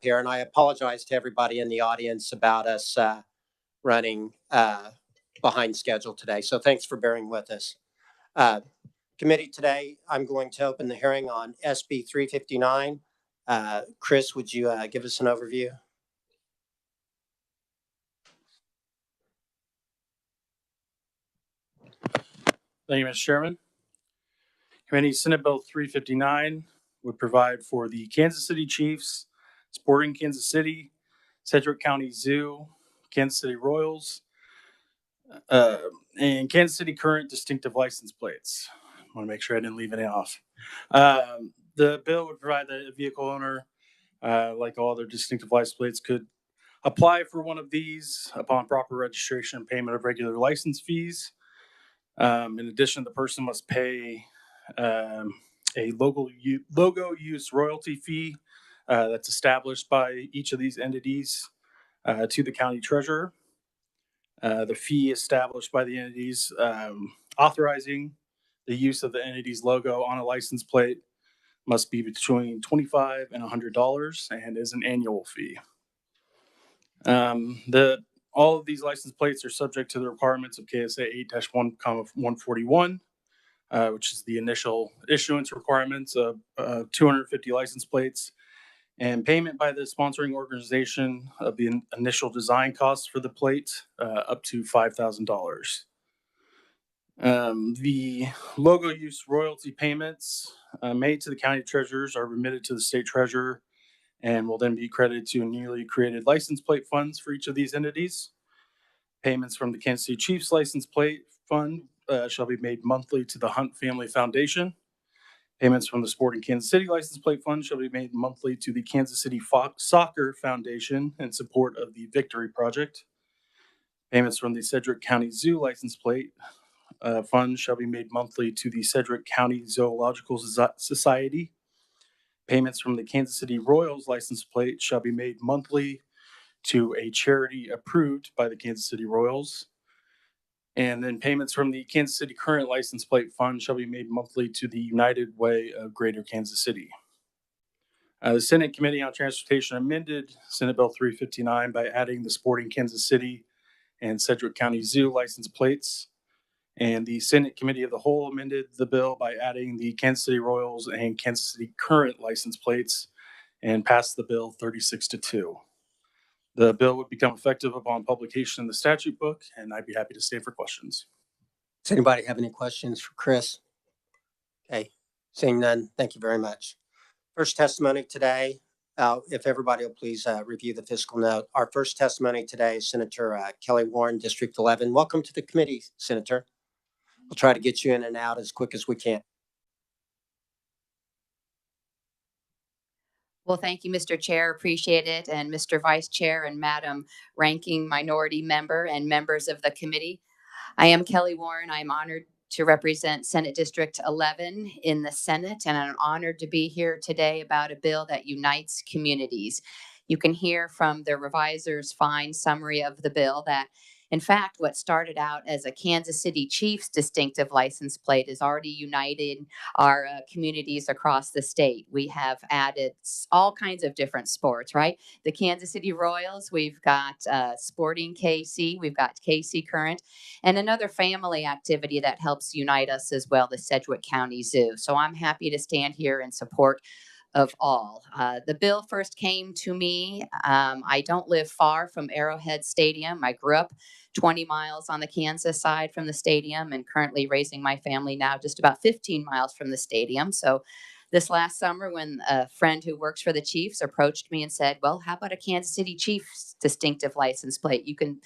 here, and I apologize to everybody in the audience about us running behind schedule today. So thanks for bearing with us. Committee, today I'm going to open the hearing on SB 359. Chris, would you give us an overview? Thank you, Mr. Chairman. Committee, Senate Bill 359 would provide for the Kansas City Chiefs, Sporting Kansas City, Sedgwick County Zoo, Kansas City Royals, and Kansas City current distinctive license plates. I want to make sure I didn't leave any off. The bill would provide that a vehicle owner, like all other distinctive license plates, could apply for one of these upon proper registration and payment of regular license fees. In addition, the person must pay a logo use royalty fee that's established by each of these entities to the county treasurer. The fee established by the entities authorizing the use of the entity's logo on a license plate must be between $25 and $100 and is an annual fee. All of these license plates are subject to the requirements of KSA 8-1,141, which is the initial issuance requirements of 250 license plates and payment by the sponsoring organization of the initial design costs for the plate up to $5,000. The logo use royalty payments made to the county treasurers are remitted to the state treasurer and will then be credited to newly created license plate funds for each of these entities. Payments from the Kansas City Chiefs license plate fund shall be made monthly to the Hunt Family Foundation. Payments from the Sporting Kansas City license plate fund shall be made monthly to the Kansas City Soccer Foundation in support of the Victory Project. Payments from the Sedgwick County Zoo license plate fund shall be made monthly to the Sedgwick County Zoological Society. Payments from the Kansas City Royals license plate shall be made monthly to a charity approved by the Kansas City Royals. And then payments from the Kansas City current license plate fund shall be made monthly to the United Way of Greater Kansas City. The Senate Committee on Transportation amended Senate Bill 359 by adding the Sporting Kansas City and Sedgwick County Zoo license plates. And the Senate Committee of the Whole amended the bill by adding the Kansas City Royals and Kansas City current license plates and passed the bill 36-2. The bill would become effective upon publication in the statute book, and I'd be happy to stay for questions. Does anybody have any questions for Chris? Okay, seeing none, thank you very much. First testimony today, if everybody will please review the fiscal note. Our first testimony today is Senator Kelly Warren, District 11. Welcome to the committee, Senator. We'll try to get you in and out as quick as we can. Well, thank you, Mr. Chair. Appreciate it. And Mr. Vice Chair and Madam Ranking Minority Member and members of the committee. I am Kelly Warren. I'm honored to represent Senate District 11 in the Senate, and I'm honored to be here today about a bill that unites communities. You can hear from the reviser's fine summary of the bill that, in fact, what started out as a Kansas City Chiefs distinctive license plate is already united our communities across the state. We have added all kinds of different sports, right? The Kansas City Royals, we've got Sporting KC, we've got KC Current, and another family activity that helps unite us as well, the Sedgwick County Zoo. So I'm happy to stand here in support of all. The bill first came to me. I don't live far from Arrowhead Stadium. I grew up 20 miles on the Kansas side from the stadium and currently raising my family now just about 15 miles from the stadium. So this last summer, when a friend who works for the Chiefs approached me and said, well, how about a Kansas City Chiefs distinctive license plate? You can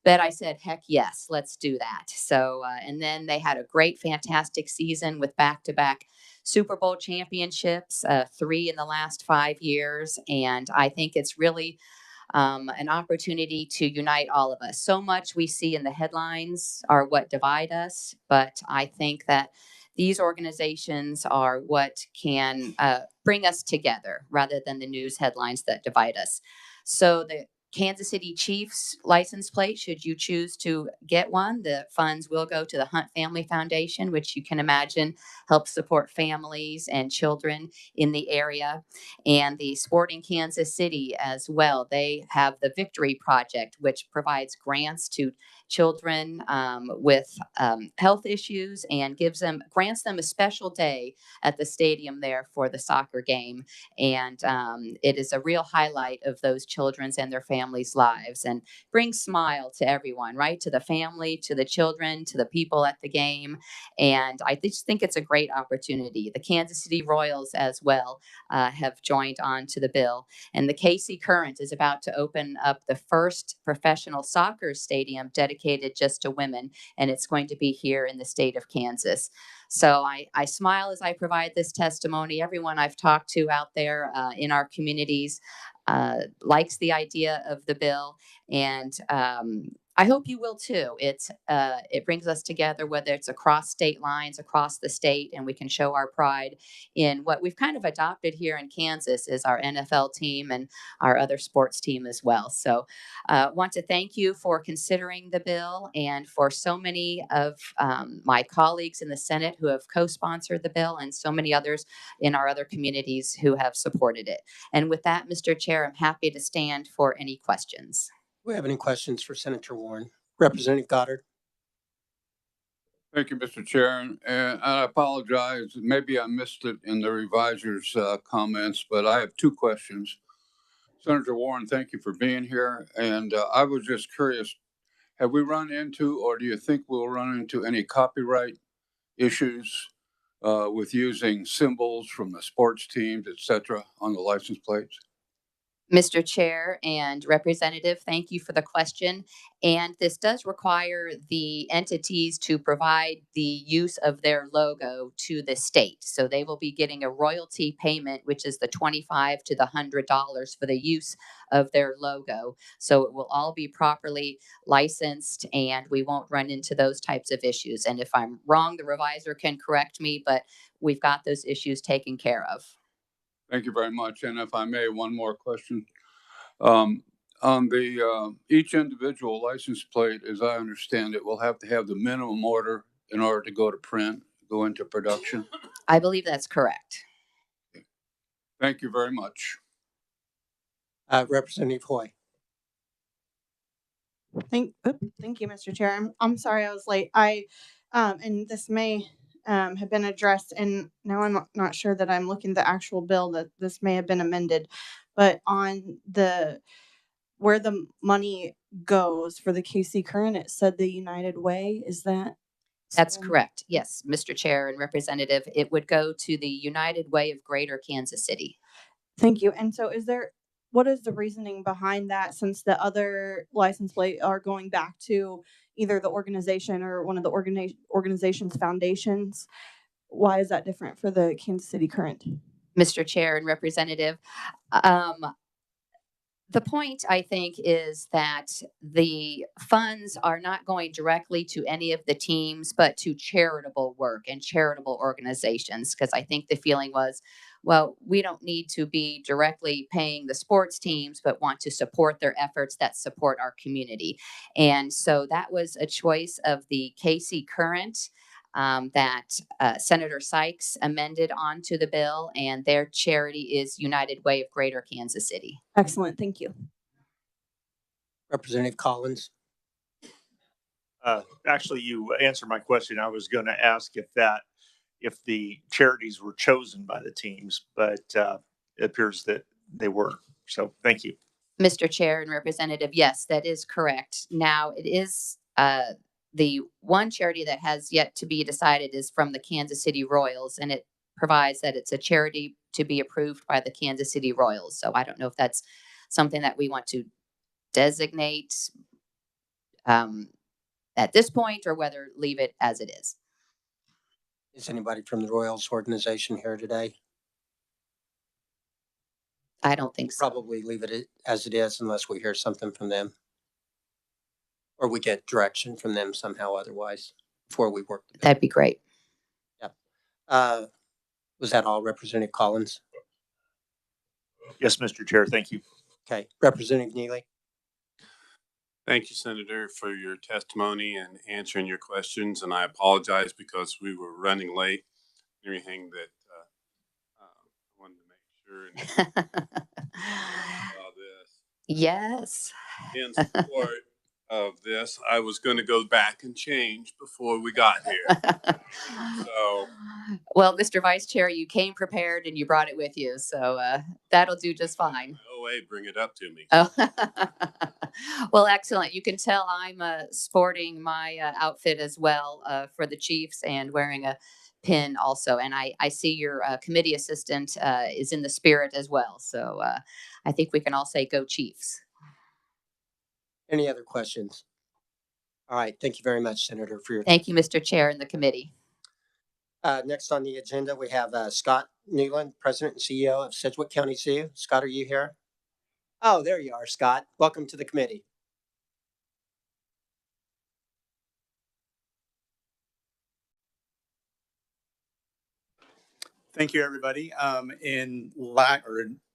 bet I said, heck yes, let's do that. So, and then they had a great, fantastic season with back-to-back Super Bowl championships, 3 in the last 5 years. And I think it's really an opportunity to unite all of us. So much we see in the headlines are what divide us, but I think that these organizations are what can bring us together rather than the news headlines that divide us. So the Kansas City Chiefs license plate, should you choose to get one. The funds will go to the Hunt Family Foundation, which you can imagine helps support families and children in the area. And the Sporting Kansas City as well. They have the Victory Project, which provides grants to children with health issues and grants them a special day at the stadium there for the soccer game. And it is a real highlight of those children's and their families' lives, and brings smile to everyone, right? To the family, to the children, to the people at the game. And I just think it's a great opportunity. The Kansas City Royals as well have joined on to the bill. And the KC Current is about to open up the first professional soccer stadium dedicated just to women. And it's going to be here in the state of Kansas. So I smile as I provide this testimony. Everyone I've talked to out there in our communities likes the idea of the bill, and I hope you will too. It brings us together, whether it's across state lines, across the state, and we can show our pride in what we've kind of adopted here in Kansas is our NFL team and our other sports team as well. So want to thank you for considering the bill, and for so many of my colleagues in the Senate who have co-sponsored the bill, and so many others in our other communities who have supported it. And with that, Mr. Chair, I'm happy to stand for any questions. Do we have any questions for Senator Warren? Representative Goddard. Thank you, Mr. Chair. And I apologize. Maybe I missed it in the reviser's comments, but I have two questions. Senator Warren, thank you for being here. And I was just curious, have we run into, or do you think we'll run into any copyright issues with using symbols from the sports teams, et cetera, on the license plates? Mr. Chair and Representative, thank you for the question. And this does require the entities to provide the use of their logo to the state. So they will be getting a royalty payment, which is the $25 to the $100 for the use of their logo. So it will all be properly licensed, and we won't run into those types of issues. And if I'm wrong, the reviser can correct me, but we've got those issues taken care of. Thank you very much. And if I may, one more question. On the each individual license plate, as I understand it, will have to have the minimum order in order to go to print, go into production. I believe that's correct. Thank you very much. Representative Hoy. Thank you, Mr. Chair. I'm sorry I was late. And this may have been addressed, and now I'm not sure that I'm looking at the actual bill, that this may have been amended, but on where the money goes for the KC Current, it said the United Way. Is that? That's correct. Yes, Mr. Chair and Representative, it would go to the United Way of Greater Kansas City. Thank you. And so what is the reasoning behind that, since the other license plate are going back to either the organization or one of the organization's foundations? Why is that different for the Kansas City Current? Mr. Chair and Representative, the point, I think, is that the funds are not going directly to any of the teams, but to charitable work and charitable organizations. Because I think the feeling was, well, we don't need to be directly paying the sports teams, but want to support their efforts that support our community. And so that was a choice of the KC Current that Senator Sykes amended onto the bill, and their charity is United Way of Greater Kansas City. Excellent. Thank you. Representative Collins. Actually, you answered my question. I was going to ask if the charities were chosen by the teams, but it appears that they were. So thank you. Mr. Chair and Representative, yes, that is correct. Now, it is the one charity that has yet to be decided is from the Kansas City Royals, and it provides that it's a charity to be approved by the Kansas City Royals. So I don't know if that's something that we want to designate at this point, or whether leave it as it is. Is anybody from the Royals organization here today? I don't think so. Probably leave it as it is unless we hear something from them, or we get direction from them somehow otherwise before we work. That'd be great. Yep. Was that all, Representative Collins? Yes, Mr. Chair. Thank you. Okay. Representative Neely. Thank you, Senator, for your testimony and answering your questions. And I apologize because we were running late. Everything that I wanted to make sure about this. Yes. In support of this, I was going to go back and change before we got here. So, Well, Mr. Vice Chair, you came prepared and you brought it with you, so that'll do just fine. OA, bring it up to me. Oh, well, excellent. You can tell I'm sporting my outfit as well for the Chiefs and wearing a pin also. And I see your committee assistant is in the spirit as well. So I think we can all say go Chiefs. Any other questions? All right. Thank you very much, Senator, for your. Thank you, Mr. Chair and the committee. Next on the agenda, we have Scott Newland, President and CEO of Sedgwick County Zoo. Scott, are you here? Oh, there you are, Scott. Welcome to the committee. Thank you, everybody.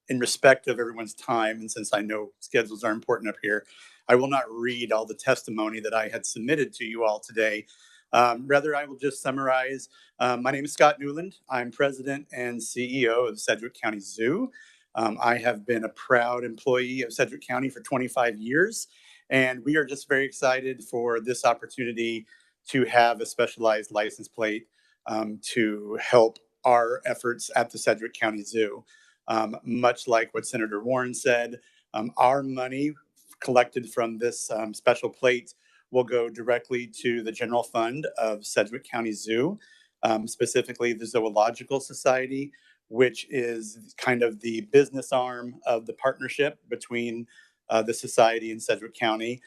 In respect of everyone's time, and since I know schedules are important up here, I will not read all the testimony that I had submitted to you all today. Rather, I will just summarize. My name is Scott Newland. I'm President and CEO of Sedgwick County Zoo. I have been a proud employee of Sedgwick County for 25 years, and we are just very excited for this opportunity to have a specialized license plate to help our efforts at the Sedgwick County Zoo. Much like what Senator Warren said, our money collected from this special plate will go directly to the general fund of Sedgwick County Zoo, specifically the Zoological Society, which is kind of the business arm of the partnership between the society and Sedgwick County.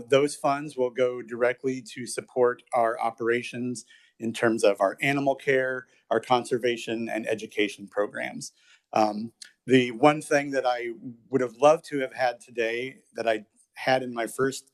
Those funds will go directly to support our operations in terms of our animal care, our conservation and education programs. The one thing that I would have loved to have had today that I had in my first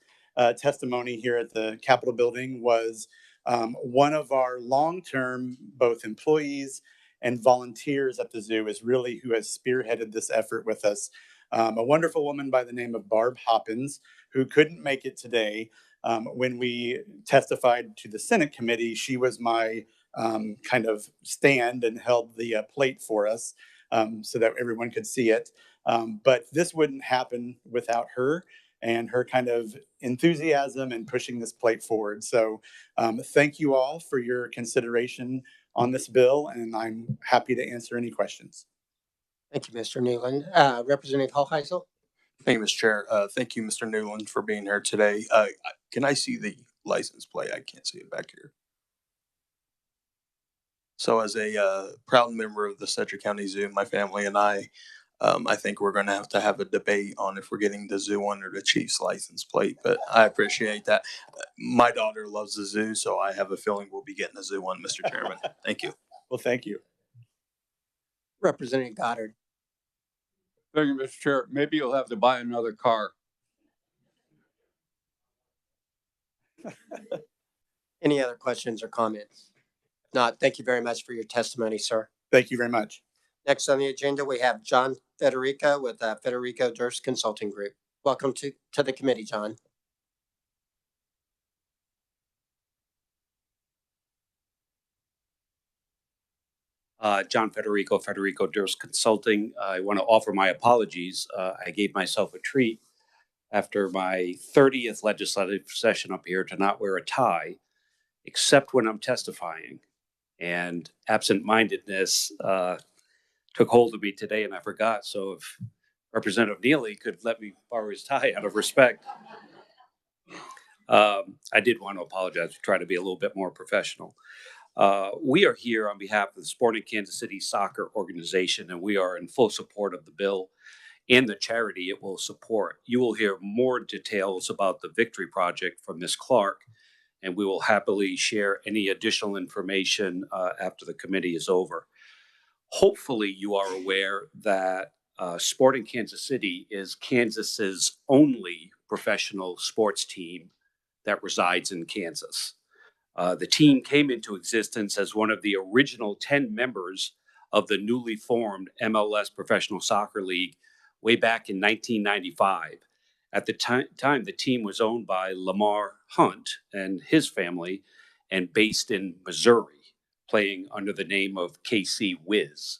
testimony here at the Capitol building was one of our long-term both employees and volunteers at the zoo is really who has spearheaded this effort with us. A wonderful woman by the name of Barb Hoppins, who couldn't make it today. When we testified to the Senate committee, she was my kind of stand and held the plate for us so that everyone could see it. But this wouldn't happen without her and her kind of enthusiasm and pushing this plate forward. So thank you all for your consideration on this bill, and I'm happy to answer any questions. Thank you, Mr. Newland. Representative Hoheisel? Thank you, Mr. Chair. Thank you, Mr. Newland, for being here today. Can I see the license plate? I can't see it back here. So as a proud member of the Sedgwick County Zoo, my family and I think we're going to have a debate on if we're getting the zoo one or the Chiefs license plate, but I appreciate that. My daughter loves the zoo, so I have a feeling we'll be getting the zoo one, Mr. Chairman. Thank you. Well, thank you. Representative Goddard? Thank you, Mr. Chair. Maybe you'll have to buy another car. Any other questions or comments? If not, thank you very much for your testimony, sir. Thank you very much. Next on the agenda, we have John Federico with Federico Durst Consulting Group. Welcome to the committee, John. John Federico, Federico Durst Consulting. I want to offer my apologies. I gave myself a treat after my 30th legislative session up here to not wear a tie, except when I'm testifying. And absent-mindedness took hold of me today, and I forgot. So if Representative Neely could let me borrow his tie out of respect. I did want to apologize for trying to be a little bit more professional. We are here on behalf of the Sporting Kansas City Soccer Organization, and we are in full support of the bill and the charity it will support. You will hear more details about the Victory Project from Ms. Clark, and we will happily share any additional information after the committee is over. Hopefully, you are aware that Sporting Kansas City is Kansas's only professional sports team that resides in Kansas. The team came into existence as one of the original 10 members of the newly formed MLS Professional Soccer League way back in 1995. At the time, the team was owned by Lamar Hunt and his family and based in Missouri, playing under the name of KC Wiz.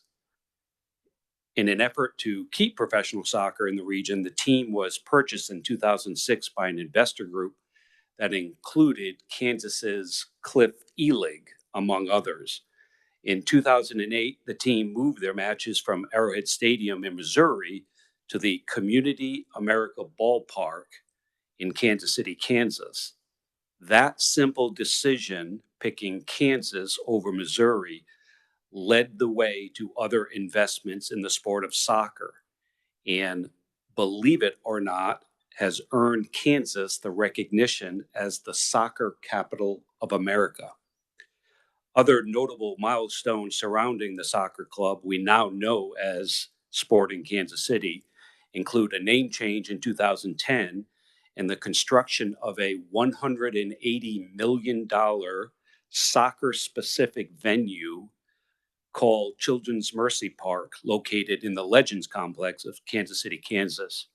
In an effort to keep professional soccer in the region, the team was purchased in 2006 by an investor group that included Kansas's Cliff Elig, among others. In 2008, the team moved their matches from Arrowhead Stadium in Missouri to the Community America Ballpark in Kansas City, Kansas. That simple decision, picking Kansas over Missouri, led the way to other investments in the sport of soccer. And believe it or not, has earned Kansas the recognition as the soccer capital of America. Other notable milestones surrounding the soccer club we now know as Sporting Kansas City include a name change in 2010 and the construction of a $180 million soccer-specific venue called Children's Mercy Park, located in the Legends complex of Kansas City, Kansas.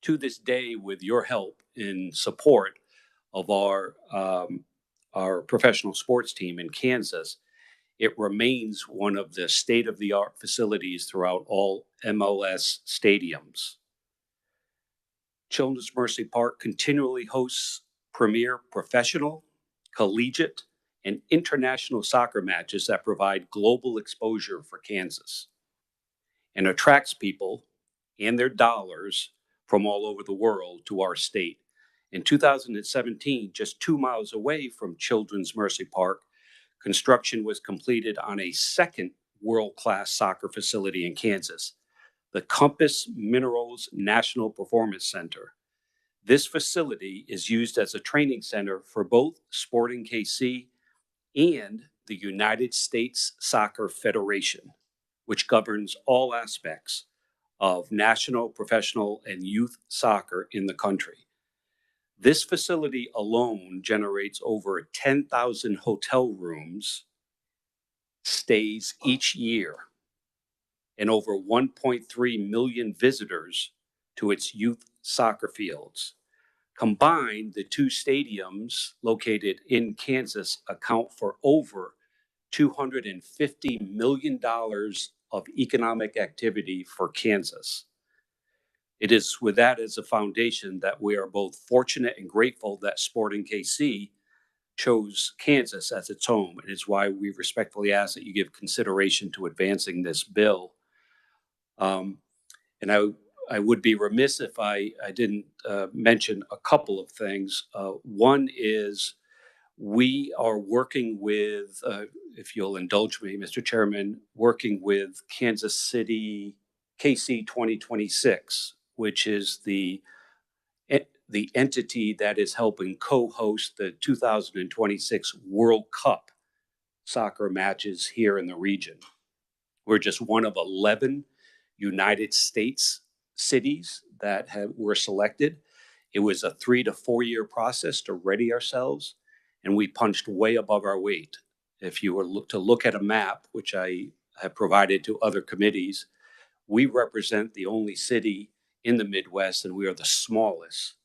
To this day, with your help in support of our professional sports team in Kansas, it remains one of the state-of-the-art facilities throughout all MLS stadiums. Children's Mercy Park continually hosts premier professional, collegiate, and international soccer matches that provide global exposure for Kansas and attracts people and their dollars from all over the world to our state. In 2017, just 2 miles away from Children's Mercy Park, construction was completed on a second world-class soccer facility in Kansas, the Compass Minerals National Performance Center. This facility is used as a training center for both Sporting KC and the United States Soccer Federation, which governs all aspects of national, professional, and youth soccer in the country. This facility alone generates over 10,000 hotel rooms stays each year and over 1.3 million visitors to its youth soccer fields. Combined, the two stadiums located in Kansas account for over $250 million of economic activity for Kansas. It is with that as a foundation that we are both fortunate and grateful that Sporting KC chose Kansas as its home. It is why we respectfully ask that you give consideration to advancing this bill. And I would be remiss if I didn't mention a couple of things. One is we are working with, if you'll indulge me, Mr. Chairman, working with Kansas City KC 2026, which is the entity that is helping co-host the 2026 World Cup soccer matches here in the region. We're just one of 11 United States cities that were selected. It was a 3 to 4 year process to ready ourselves, and we punched way above our weight. If you were to look at a map, which I have provided to other committees, we represent the only city in the Midwest, and we are the smallest.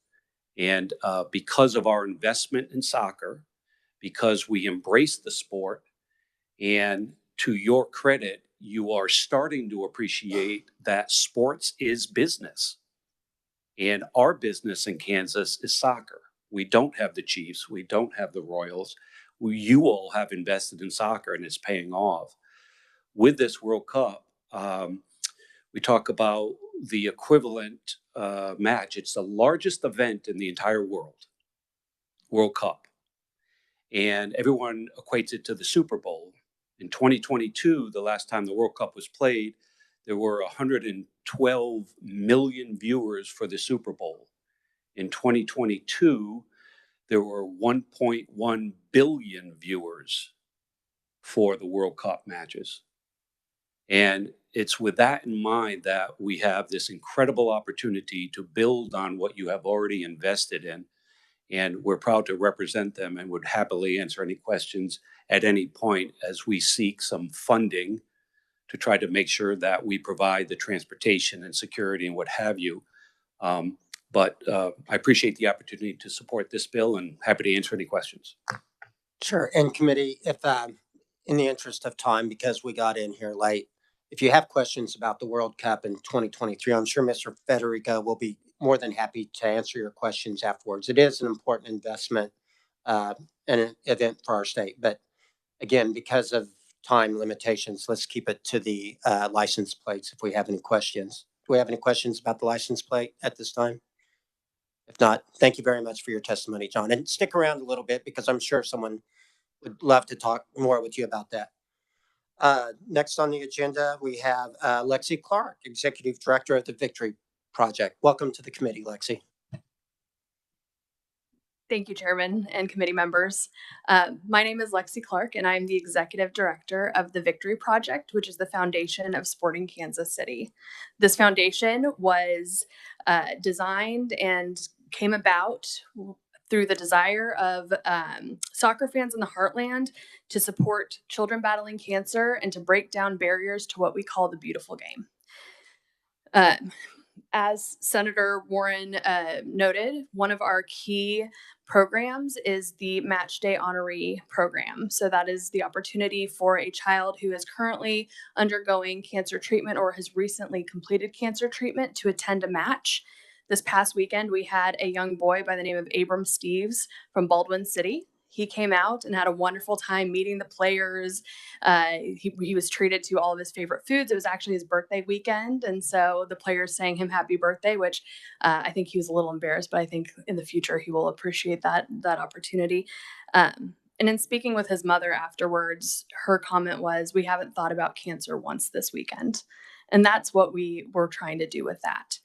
And because of our investment in soccer, because we embrace the sport, and to your credit, you are starting to appreciate that sports is business. And our business in Kansas is soccer. We don't have the Chiefs. We don't have the Royals. You all have invested in soccer, and it's paying off. With this World Cup, we talk about the equivalent match. It's the largest event in the entire world, World Cup. And everyone equates it to the Super Bowl. In 2022, the last time the World Cup was played, there were 112 million viewers for the Super Bowl. In 2022, there were 1.1 billion viewers for the World Cup matches. And it's with that in mind that we have this incredible opportunity to build on what you have already invested in. And we're proud to represent them and would happily answer any questions at any point as we seek some funding to try to make sure that we provide the transportation and security and what have you. But I appreciate the opportunity to support this bill and happy to answer any questions. Sure. And committee, if in the interest of time, because we got in here late, if you have questions about the World Cup in 2023, I'm sure Mr. Federico will be more than happy to answer your questions afterwards. It is an important investment and an event for our state. But again, because of time limitations, let's keep it to the license plates if we have any questions. Do we have any questions about the license plate at this time? If not, thank you very much for your testimony, John. And stick around a little bit because I'm sure someone would love to talk more with you about that. Next on the agenda, we have Lexi Clark, Executive Director of the Victory Project. Welcome to the committee, Lexi. Thank you, Chairman and committee members. My name is Lexi Clark, and I'm the Executive Director of the Victory Project, which is the foundation of Sporting Kansas City. This foundation was designed and came about through the desire of soccer fans in the heartland to support children battling cancer and to break down barriers to what we call the beautiful game. As Senator Warren noted, one of our key programs is the Match Day Honoree Program. So that is the opportunity for a child who is currently undergoing cancer treatment or has recently completed cancer treatment to attend a match. This past weekend, we had a young boy by the name of Abram Steves from Baldwin City. He came out and had a wonderful time meeting the players. He was treated to all of his favorite foods. It was actually his birthday weekend. And so the players sang him happy birthday, which I think he was a little embarrassed, but I think in the future he will appreciate that opportunity. And in speaking with his mother afterwards, her comment was, "We haven't thought about cancer once this weekend." And that's what we were trying to do with that.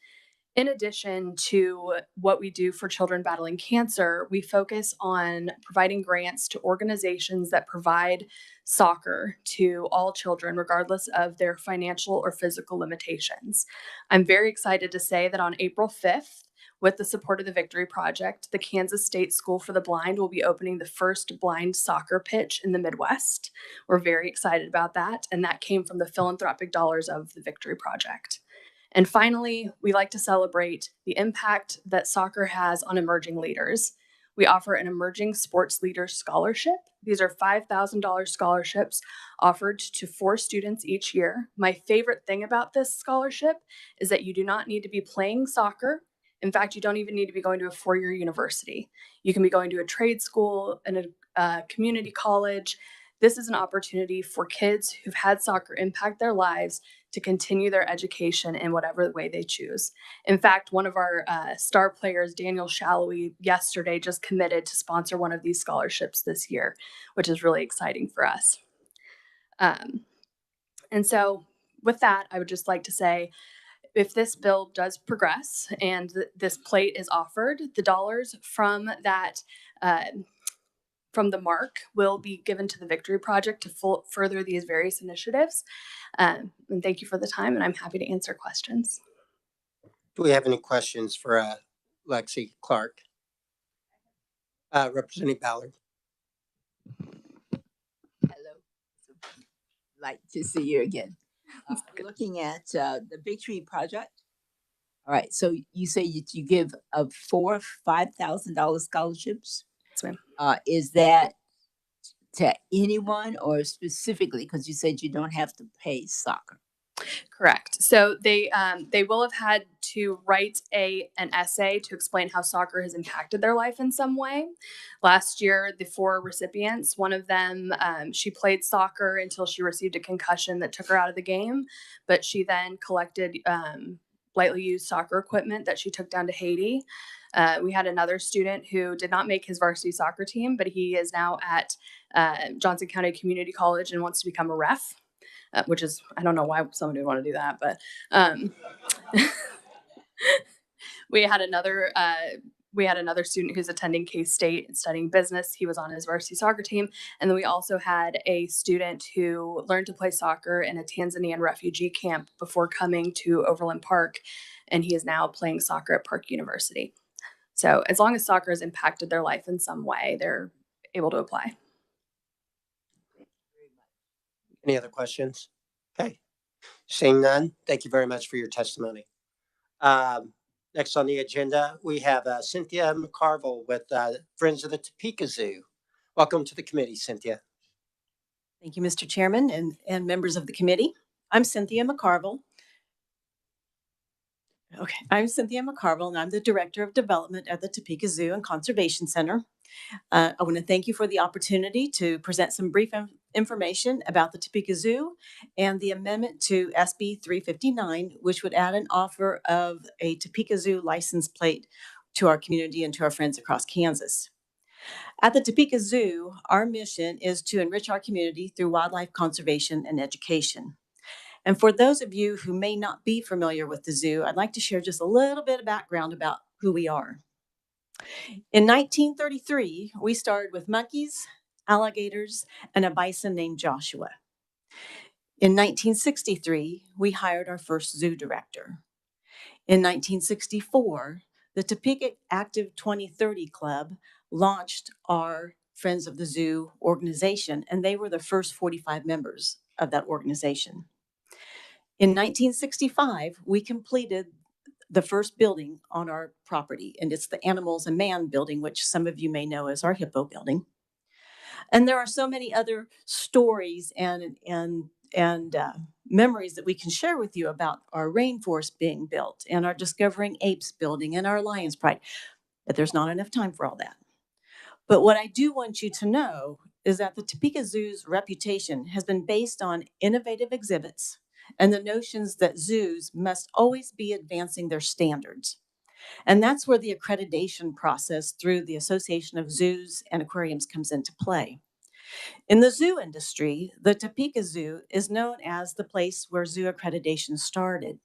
In addition to what we do for children battling cancer, we focus on providing grants to organizations that provide soccer to all children, regardless of their financial or physical limitations. I'm very excited to say that on April 5th, with the support of the Victory Project, the Kansas State School for the Blind will be opening the first blind soccer pitch in the Midwest. We're very excited about that, and that came from the philanthropic dollars of the Victory Project. And finally, we like to celebrate the impact that soccer has on emerging leaders. We offer an Emerging Sports Leaders Scholarship. These are $5,000 scholarships offered to 4 students each year. My favorite thing about this scholarship is that you do not need to be playing soccer. In fact, you don't even need to be going to a 4-year university. You can be going to a trade school and a community college. This is an opportunity for kids who've had soccer impact their lives to continue their education in whatever way they choose. In fact, one of our star players, Daniel Shallowy, yesterday just committed to sponsor one of these scholarships this year, which is really exciting for us. And so with that, I would just like to say, if this bill does progress and this plate is offered, the dollars from that from the mark will be given to the Victory Project to further these various initiatives. And thank you for the time, and I'm happy to answer questions. Do we have any questions for Lexi Clark? Representative Ballard. Hello. Like to see you again. Looking at the Victory Project. All right. So you say you give $4,000, $5,000 scholarships. Yes, ma'am. Is that to anyone or specifically because you said you don't have to pay soccer? Correct. So they will have had to write an essay to explain how soccer has impacted their life in some way. Last year, the 4 recipients, one of them, she played soccer until she received a concussion that took her out of the game, but she then collected lightly used soccer equipment that she took down to Haiti. We had another student who did not make his varsity soccer team, but he is now at Johnson County Community College and wants to become a ref, which is, I don't know why somebody would want to do that, but we had another student who's attending K-State and studying business. He was on his varsity soccer team. And then we also had a student who learned to play soccer in a Tanzanian refugee camp before coming to Overland Park. And he is now playing soccer at Park University. So as long as soccer has impacted their life in some way, they're able to apply. Any other questions? Okay. Seeing none, thank you very much for your testimony. Next on the agenda, we have Cynthia McCarville with Friends of the Topeka Zoo. Welcome to the committee, Cynthia. Thank you, Mr. Chairman and members of the committee. I'm Cynthia McCarville. I'm Cynthia McCarville, and I'm the Director of Development at the Topeka Zoo and Conservation Center. I want to thank you for the opportunity to present some brief information about the Topeka Zoo and the amendment to SB 359, which would add an offer of a Topeka Zoo license plate to our community and to our friends across Kansas. At the Topeka Zoo, our mission is to enrich our community through wildlife conservation and education. And for those of you who may not be familiar with the zoo, I'd like to share just a little bit of background about who we are. In 1933, we started with monkeys, alligators, and a bison named Joshua. In 1963, we hired our first zoo director. In 1964, the Topeka Active 2030 Club launched our Friends of the Zoo organization, and they were the first 45 members of that organization. In 1965, we completed the first building on our property, and it's the Animals and Man building, which some of you may know as our Hippo building. And there are so many other stories and memories that we can share with you about our rainforest being built and our Discovering Apes building and our Lion's Pride, but there's not enough time for all that. But what I do want you to know is that the Topeka Zoo's reputation has been based on innovative exhibits and the notions that zoos must always be advancing their standards. And that's where the accreditation process through the Association of Zoos and Aquariums comes into play. In the zoo industry, the Topeka Zoo is known as the place where zoo accreditation started.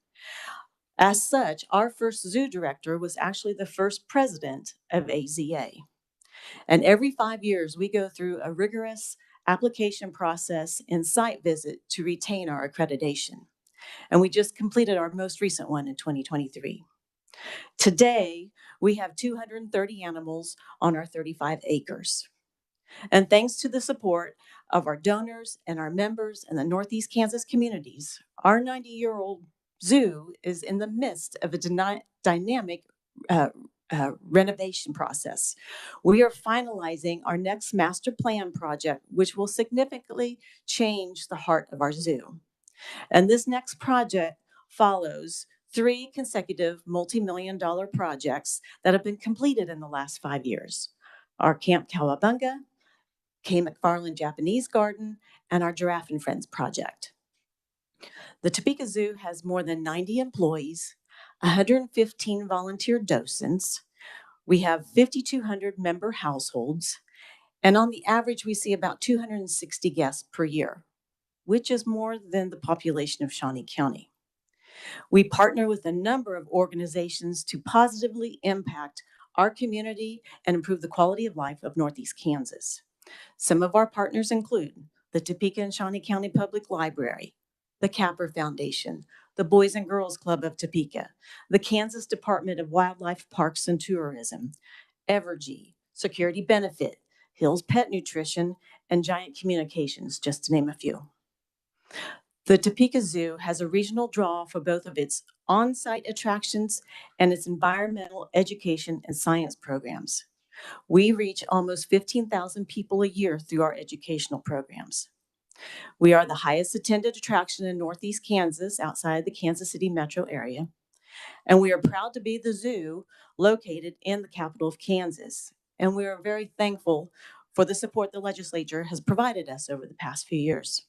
As such, our first zoo director was actually the first president of AZA. And every 5 years, we go through a rigorous application process and site visit to retain our accreditation. And we just completed our most recent one in 2023. Today, we have 230 animals on our 35 acres. And thanks to the support of our donors and our members in the Northeast Kansas communities, our 90-year-old zoo is in the midst of a dynamic renovation process. We are finalizing our next master plan project, which will significantly change the heart of our zoo. And this next project follows 3 consecutive multi-million-dollar projects that have been completed in the last 5 years. Our Camp Cowabunga, K. McFarland Japanese Garden, and our Giraffe and Friends project. The Topeka Zoo has more than 90 employees, 115 volunteer docents. We have 5,200 member households, and on the average, we see about 260 guests per year, which is more than the population of Shawnee County. We partner with a number of organizations to positively impact our community and improve the quality of life of Northeast Kansas. Some of our partners include the Topeka and Shawnee County Public Library, the Capper Foundation, the Boys and Girls Club of Topeka, the Kansas Department of Wildlife, Parks and Tourism, Evergy, Security Benefit, Hills Pet Nutrition, and Giant Communications, just to name a few. The Topeka Zoo has a regional draw for both of its on-site attractions and its environmental education and science programs. We reach almost 15,000 people a year through our educational programs. We are the highest attended attraction in Northeast Kansas outside the Kansas City metro area. And we are proud to be the zoo located in the capital of Kansas. And we are very thankful for the support the legislature has provided us over the past few years.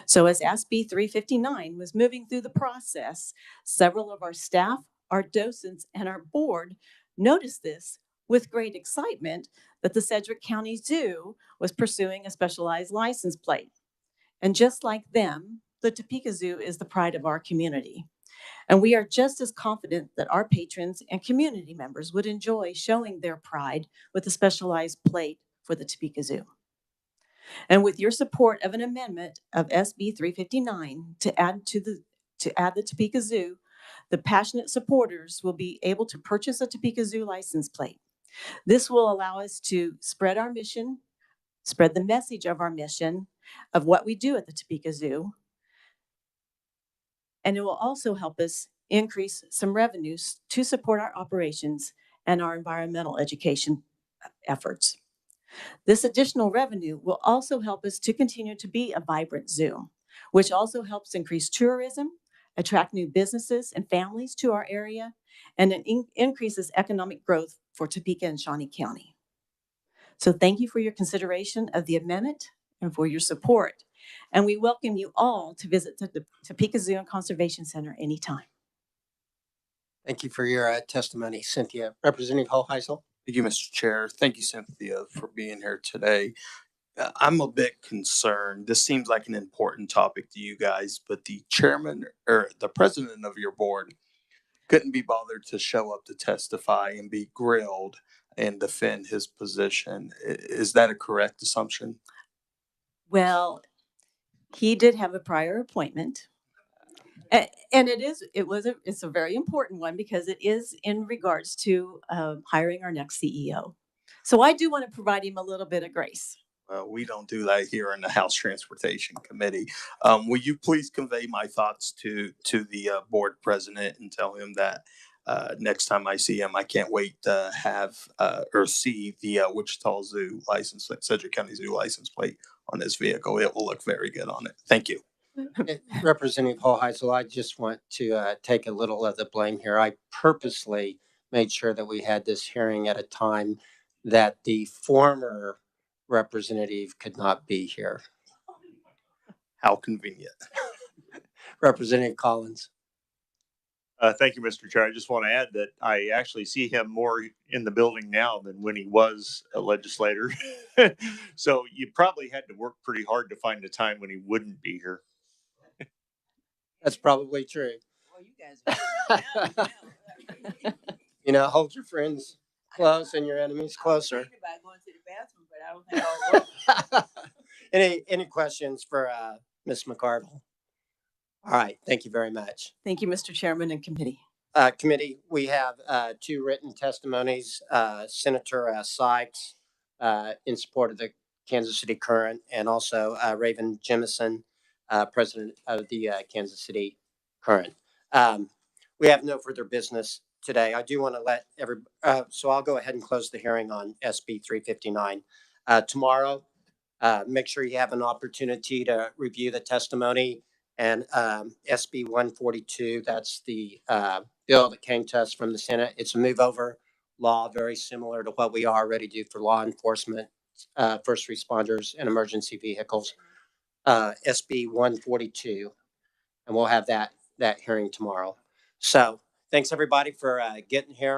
So as SB 359 was moving through the process, several of our staff, our docents, and our board noticed this with great excitement that the Sedgwick County Zoo was pursuing a specialized license plate. And just like them, the Topeka Zoo is the pride of our community. And we are just as confident that our patrons and community members would enjoy showing their pride with a specialized plate for the Topeka Zoo. And with your support of an amendment of SB 359 to add the Topeka Zoo, the passionate supporters will be able to purchase a Topeka Zoo license plate. This will allow us to spread our mission, spread the message of our mission of what we do at the Topeka Zoo. And it will also help us increase some revenues to support our operations and our environmental education efforts. This additional revenue will also help us to continue to be a vibrant zoo, which also helps increase tourism, attract new businesses and families to our area, and it increases economic growth for Topeka and Shawnee County. So thank you for your consideration of the amendment and for your support. And we welcome you all to visit the Topeka Zoo and Conservation Center anytime. Thank you for your testimony, Cynthia. Representative Hoheisel. Thank you, Mr. Chair. Thank you, Cynthia, for being here today. I'm a bit concerned. This seems like an important topic to you guys, but the chairman or the president of your board couldn't be bothered to show up to testify and be grilled and defend his position. Is that a correct assumption? Well, he did have a prior appointment. And it's a very important one because it is in regards to hiring our next CEO. So I do want to provide him a little bit of grace. We don't do that here in the House Transportation Committee. Will you please convey my thoughts to the board president and tell him that next time I see him, I can't wait to have or see the Wichita Zoo license, Sedgwick County Zoo license plate on his vehicle. It will look very good on it. Thank you. Representative Hoheisel, I just want to take a little of the blame here. I purposely made sure that we had this hearing at a time that the former representative could not be here. How convenient. Representative Collins. Thank you, Mr. Chair. I just want to add that I actually see him more in the building now than when he was a legislator. So you probably had to work pretty hard to find a time when he wouldn't be here. That's probably true. Well, you guys You know, hold your friends close and your enemies closer. about going to the bathroom, but I don't think I'll work. Any questions for Ms. McCarville? All right, thank you very much. Thank you, Mr. Chairman and committee. Committee, we have two written testimonies. Senator Sykes in support of the Kansas City Current, and also Raven Jemison, president of the Kansas City Current. We have no further business today. I do want to let so I'll go ahead and close the hearing on SB 359. Tomorrow, make sure you have an opportunity to review the testimony and SB 142. That's the bill that came to us from the Senate. It's a move over law, very similar to what we already do for law enforcement, first responders, and emergency vehicles. SB 142, and we'll have that hearing tomorrow. So thanks everybody for getting here.